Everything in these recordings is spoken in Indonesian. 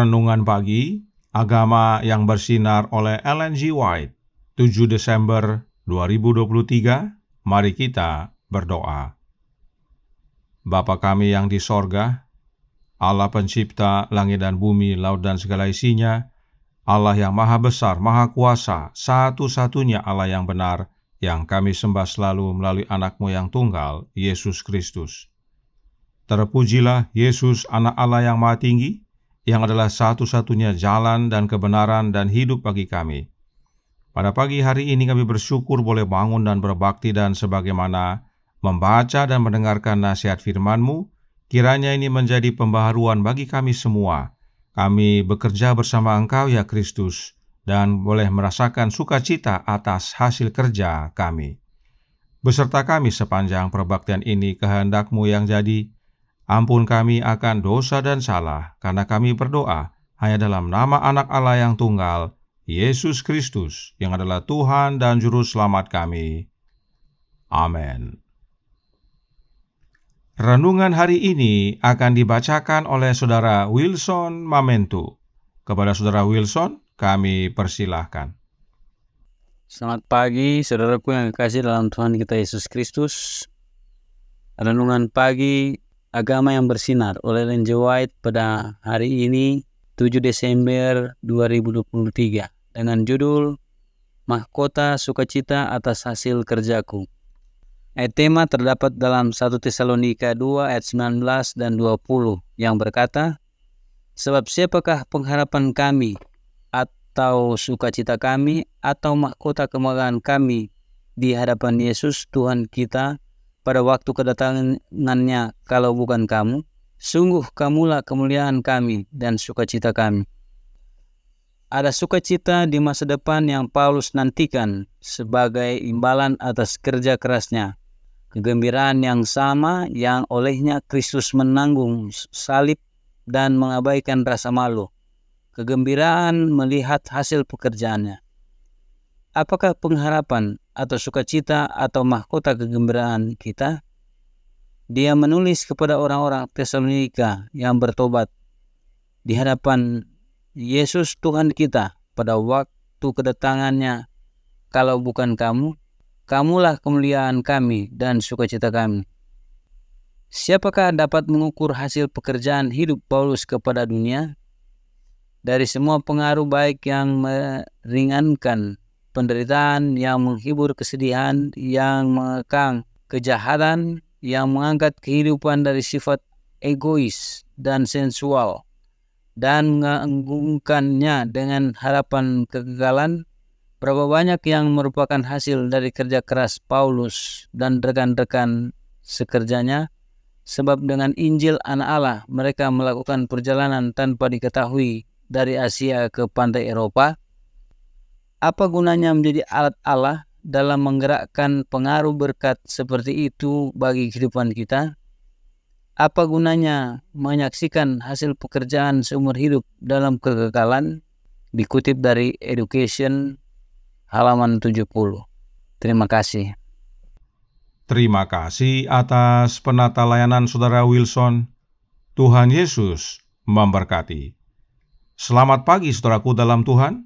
Renungan Pagi, Agama yang Bersinar oleh Ellen G. White, 7 Desember 2023. Mari kita berdoa. Bapa kami yang di sorga, Allah pencipta langit dan bumi, laut dan segala isinya, Allah yang maha besar, maha kuasa, satu-satunya Allah yang benar, yang kami sembah selalu melalui anak-Mu yang tunggal, Yesus Kristus. Terpujilah Yesus, anak Allah yang maha tinggi, yang adalah satu-satunya jalan dan kebenaran dan hidup bagi kami. Pada pagi hari ini kami bersyukur boleh bangun dan berbakti, dan sebagaimana membaca dan mendengarkan nasihat firman-Mu, kiranya ini menjadi pembaharuan bagi kami semua. Kami bekerja bersama Engkau ya Kristus, dan boleh merasakan sukacita atas hasil kerja kami. Beserta kami sepanjang perbaktian ini, kehendak-Mu yang jadi. Ampun kami akan dosa dan salah, karena kami berdoa hanya dalam nama anak Allah yang tunggal, Yesus Kristus, yang adalah Tuhan dan Juru Selamat kami. Amin. Renungan hari ini akan dibacakan oleh Saudara Wilson Mamentu. Kepada Saudara Wilson, kami persilahkan. Selamat pagi, saudaraku yang kekasih dalam Tuhan kita Yesus Kristus. Renungan pagi Agama yang Bersinar oleh Ellen G. White pada hari ini 7 Desember 2023 dengan judul Mahkota Sukacita atas Hasil Kerjaku. Ayat tema terdapat dalam 1 Tesalonika 2 ayat 19 dan 20 yang berkata, sebab siapakah pengharapan kami atau sukacita kami atau mahkota kemegahan kami di hadapan Yesus Tuhan kita pada waktu kedatangannya kalau bukan kamu? Sungguh kamulah kemuliaan kami dan sukacita kami. Ada sukacita di masa depan yang Paulus nantikan sebagai imbalan atas kerja kerasnya. Kegembiraan yang sama yang olehnya Kristus menanggung salib dan mengabaikan rasa malu. Kegembiraan melihat hasil pekerjaannya. Apakah pengharapan atau sukacita atau mahkota kegembiraan kita? Dia menulis kepada orang-orang Tesalonika yang bertobat di hadapan Yesus Tuhan kita pada waktu kedatangannya. Kalau bukan kamu, kamulah kemuliaan kami dan sukacita kami. Siapakah dapat mengukur hasil pekerjaan hidup Paulus kepada dunia? Dari semua pengaruh baik yang meringankan penderitaan, yang menghibur kesedihan, yang mengekang kejahatan, yang mengangkat kehidupan dari sifat egois dan sensual dan menggabungkannya dengan harapan kegagalan. Berapa banyak yang merupakan hasil dari kerja keras Paulus dan rekan-rekan sekerjanya, sebab dengan Injil Anak Allah mereka melakukan perjalanan tanpa diketahui dari Asia ke pantai Eropa. Apa gunanya menjadi alat Allah dalam menggerakkan pengaruh berkat seperti itu bagi kehidupan kita? Apa gunanya menyaksikan hasil pekerjaan seumur hidup dalam kegagalan? Dikutip dari Education halaman 70. Terima kasih. Terima kasih atas penata layanan Saudara Wilson. Tuhan Yesus memberkati. Selamat pagi saudaraku dalam Tuhan.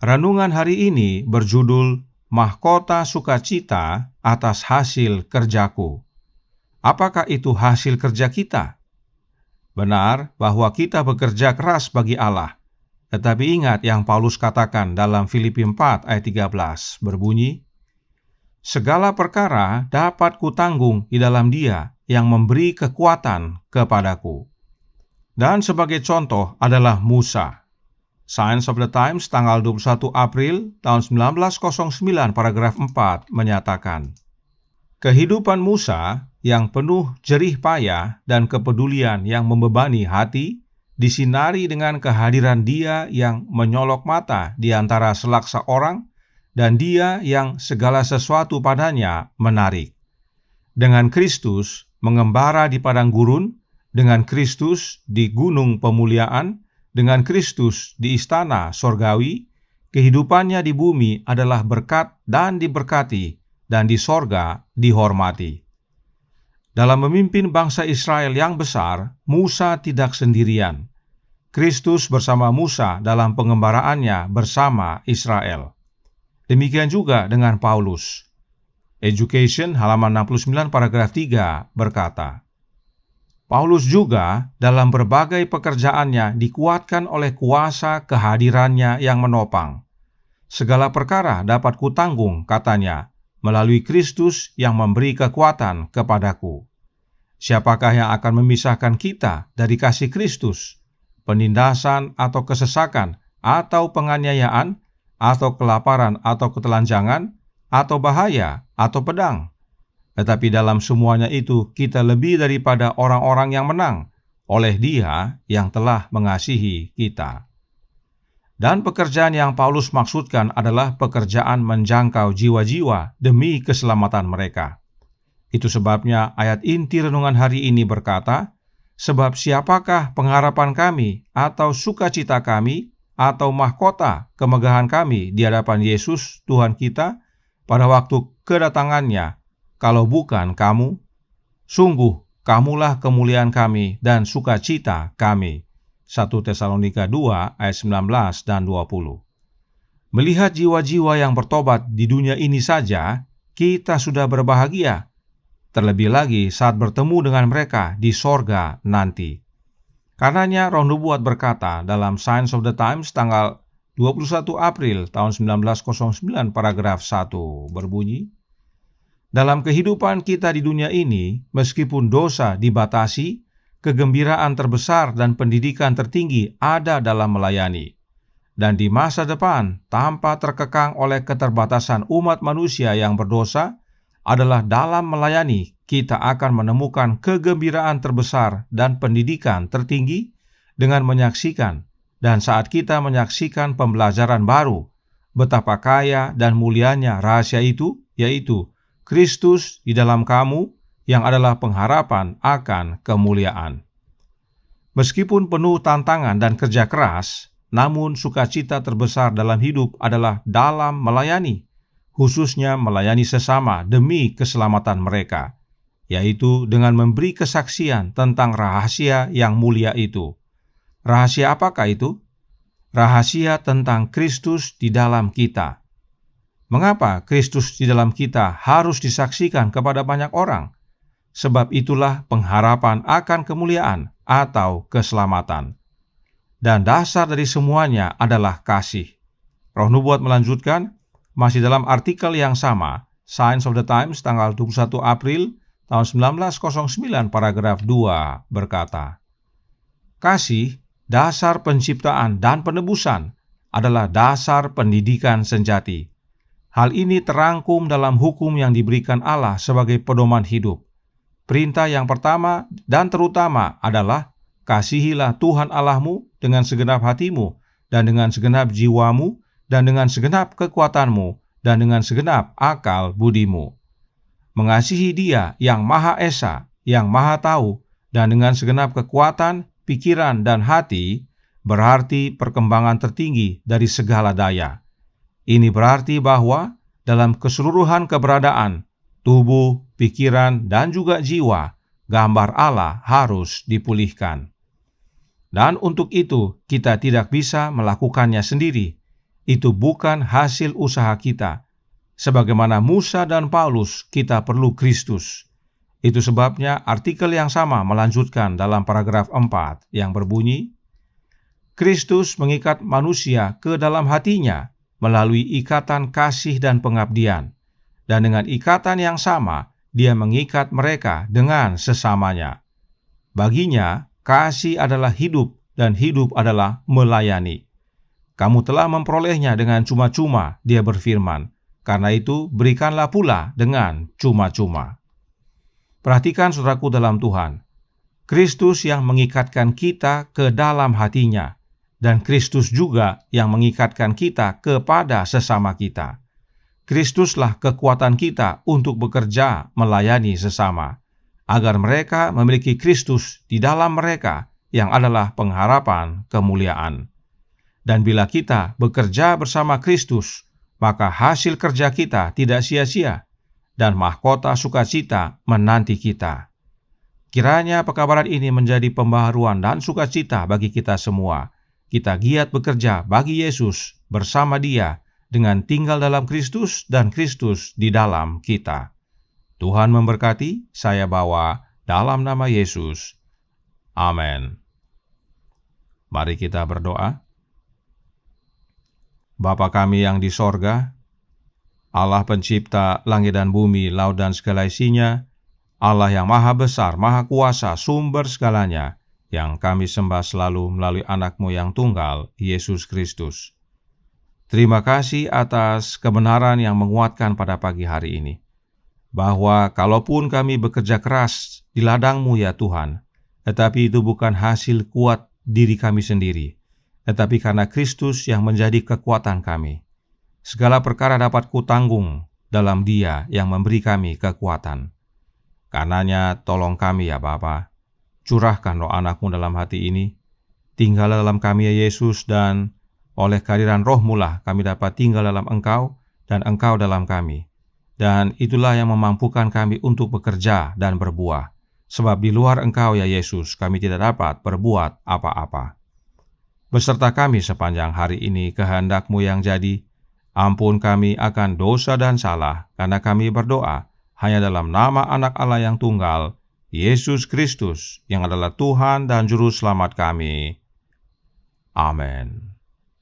Renungan hari ini berjudul Mahkota Sukacita atas Hasil Kerjaku. Apakah itu hasil kerja kita? Benar bahwa kita bekerja keras bagi Allah. Tetapi ingat yang Paulus katakan dalam Filipi 4 ayat 13 berbunyi, segala perkara dapat kutanggung di dalam Dia yang memberi kekuatan kepadaku. Dan sebagai contoh adalah Musa. Science of the Times tanggal 21 April tahun 1909 paragraf 4 menyatakan, kehidupan Musa yang penuh jerih payah dan kepedulian yang membebani hati disinari dengan kehadiran Dia yang menyolok mata di antara selaksa orang dan Dia yang segala sesuatu padanya menarik. Dengan Kristus mengembara di padang gurun, dengan Kristus di gunung pemuliaan, dengan Kristus di istana sorgawi, kehidupannya di bumi adalah berkat dan diberkati, dan di sorga dihormati. Dalam memimpin bangsa Israel yang besar, Musa tidak sendirian. Kristus bersama Musa dalam pengembaraannya bersama Israel. Demikian juga dengan Paulus. Education halaman 69 paragraf 3 berkata, Paulus juga dalam berbagai pekerjaannya dikuatkan oleh kuasa kehadirannya yang menopang. Segala perkara dapat kutanggung, katanya, melalui Kristus yang memberi kekuatan kepadaku. Siapakah yang akan memisahkan kita dari kasih Kristus? Penindasan atau kesesakan, atau penganiayaan, atau kelaparan atau ketelanjangan, atau bahaya, atau pedang? Tetapi dalam semuanya itu kita lebih daripada orang-orang yang menang oleh Dia yang telah mengasihi kita. Dan pekerjaan yang Paulus maksudkan adalah pekerjaan menjangkau jiwa-jiwa demi keselamatan mereka. Itu sebabnya ayat inti renungan hari ini berkata, sebab siapakah pengharapan kami atau sukacita kami atau mahkota kemegahan kami di hadapan Yesus Tuhan kita pada waktu kedatangannya, kalau bukan kamu? Sungguh, kamulah kemuliaan kami dan sukacita kami. 1 Tesalonika 2 ayat 19 dan 20. Melihat jiwa-jiwa yang bertobat di dunia ini saja, kita sudah berbahagia. Terlebih lagi saat bertemu dengan mereka di sorga nanti. Karenanya Roh Nubuat berkata dalam Science of the Times tanggal 21 April tahun 1909 paragraf 1 berbunyi, dalam kehidupan kita di dunia ini, meskipun dosa dibatasi, kegembiraan terbesar dan pendidikan tertinggi ada dalam melayani. Dan di masa depan, tanpa terkekang oleh keterbatasan umat manusia yang berdosa, adalah dalam melayani kita akan menemukan kegembiraan terbesar dan pendidikan tertinggi dengan menyaksikan, dan saat kita menyaksikan pembelajaran baru, betapa kaya dan mulianya rahasia itu, yaitu Kristus di dalam kamu yang adalah pengharapan akan kemuliaan. Meskipun penuh tantangan dan kerja keras, namun sukacita terbesar dalam hidup adalah dalam melayani, khususnya melayani sesama demi keselamatan mereka, yaitu dengan memberi kesaksian tentang rahasia yang mulia itu. Rahasia apakah itu? Rahasia tentang Kristus di dalam kita. Mengapa Kristus di dalam kita harus disaksikan kepada banyak orang? Sebab itulah pengharapan akan kemuliaan atau keselamatan. Dan dasar dari semuanya adalah kasih. Roh Nubuat melanjutkan, masih dalam artikel yang sama, Science of the Times tanggal 21 April tahun 1909 paragraf 2 berkata, "Kasih, dasar penciptaan dan penebusan, adalah dasar pendidikan sejati. Hal ini terangkum dalam hukum yang diberikan Allah sebagai pedoman hidup. Perintah yang pertama dan terutama adalah, kasihilah Tuhan Allahmu dengan segenap hatimu, dan dengan segenap jiwamu, dan dengan segenap kekuatanmu, dan dengan segenap akal budimu. Mengasihi Dia yang Maha Esa, yang Maha Tahu, dan dengan segenap kekuatan, pikiran, dan hati, berarti perkembangan tertinggi dari segala daya. Ini berarti bahwa dalam keseluruhan keberadaan, tubuh, pikiran, dan juga jiwa, gambar Allah harus dipulihkan. Dan untuk itu, kita tidak bisa melakukannya sendiri. Itu bukan hasil usaha kita. Sebagaimana Musa dan Paulus, kita perlu Kristus. Itu sebabnya artikel yang sama melanjutkan dalam paragraf 4 yang berbunyi, Kristus mengikat manusia ke dalam hatinya melalui ikatan kasih dan pengabdian. Dan dengan ikatan yang sama, Dia mengikat mereka dengan sesamanya. Baginya, kasih adalah hidup dan hidup adalah melayani. Kamu telah memperolehnya dengan cuma-cuma, Dia berfirman. Karena itu, berikanlah pula dengan cuma-cuma. Perhatikan saudaraku dalam Tuhan, Kristus yang mengikatkan kita ke dalam hatinya, dan Kristus juga yang mengikatkan kita kepada sesama kita. Kristuslah kekuatan kita untuk bekerja melayani sesama, agar mereka memiliki Kristus di dalam mereka yang adalah pengharapan kemuliaan. Dan bila kita bekerja bersama Kristus, maka hasil kerja kita tidak sia-sia, dan mahkota sukacita menanti kita. Kiranya pekabaran ini menjadi pembaharuan dan sukacita bagi kita semua. Kita giat bekerja bagi Yesus bersama Dia, dengan tinggal dalam Kristus dan Kristus di dalam kita. Tuhan memberkati, saya bawa dalam nama Yesus. Amin. Mari kita berdoa. Bapa kami yang di sorga, Allah pencipta langit dan bumi, laut dan segala isinya, Allah yang maha besar, maha kuasa, sumber segalanya, yang kami sembah selalu melalui anak-Mu yang tunggal, Yesus Kristus. Terima kasih atas kebenaran yang menguatkan pada pagi hari ini, bahwa kalaupun kami bekerja keras di ladang-Mu ya Tuhan, tetapi itu bukan hasil kuat diri kami sendiri, tetapi karena Kristus yang menjadi kekuatan kami. Segala perkara dapat kutanggung dalam Dia yang memberi kami kekuatan. Karenanya tolong kami ya Bapa, curahkan roh anak-Mu dalam hati ini, tinggallah dalam kami ya Yesus, dan oleh kehadiran Roh-Mu lah kami dapat tinggal dalam Engkau, dan Engkau dalam kami. Dan itulah yang memampukan kami untuk bekerja dan berbuah, sebab di luar Engkau ya Yesus kami tidak dapat berbuat apa-apa. Beserta kami sepanjang hari ini kehendak-Mu yang jadi. Ampun kami akan dosa dan salah, karena kami berdoa hanya dalam nama Anak Allah yang tunggal, Yesus Kristus, yang adalah Tuhan dan Juru Selamat kami. Amin.